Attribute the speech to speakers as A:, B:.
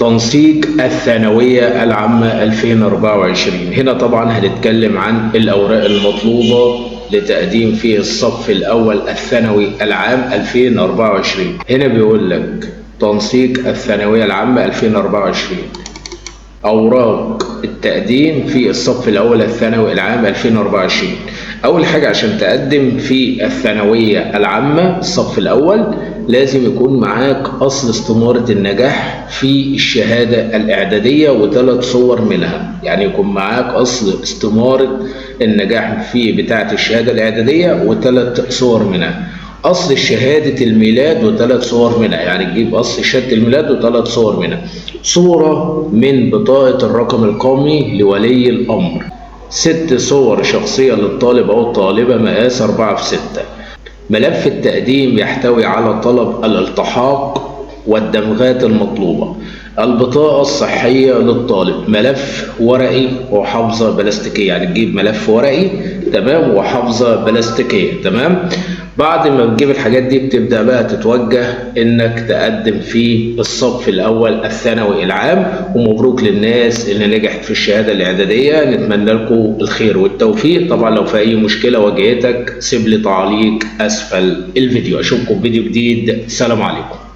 A: تنسيق الثانوية العامة 2024. هنا طبعا هنتكلم عن الأوراق المطلوبة لتقديم في الصف الأول الثانوي العام 2024. هنا بيقول لك تنسيق الثانوية العامة 2024. أوراق التقديم في الصف الأول الثانوي العام 2024. أول حاجة عشان تقدم في الثانوية العامة الصف الأول لازم يكون معاك أصل استمارة النجاح في الشهادة الإعدادية و3 صور منها. يعني يكون معاك أصل استمارة النجاح في بتاعة الشهادة الإعدادية و3 صور منها. أصل شهادة الميلاد و3 صور منها، يعني تجيب أصل شهادة الميلاد و3 صور منها. صورة من بطاقة الرقم القومي لولي الأمر. 6 صور شخصية للطالب أو الطالبة مقاس 4/6. ملف التقديم يحتوي على طلب الالتحاق والدمغات المطلوبة. البطاقة الصحية للطالب، ملف ورقي وحافظة بلاستيكية، يعني تجيب ملف ورقي تمام وحافظة بلاستيكية تمام. بعد ما بتجيب الحاجات دي بتبدأ بقى تتوجه انك تقدم في الصف الاول الثانوي العام. ومبروك للناس اللي نجحت في الشهادة الاعدادية، نتمنى لكم الخير والتوفيق. طبعا لو في اي مشكلة واجهتك سيب لي تعليق اسفل الفيديو. اشوفكم في فيديو جديد، سلام عليكم.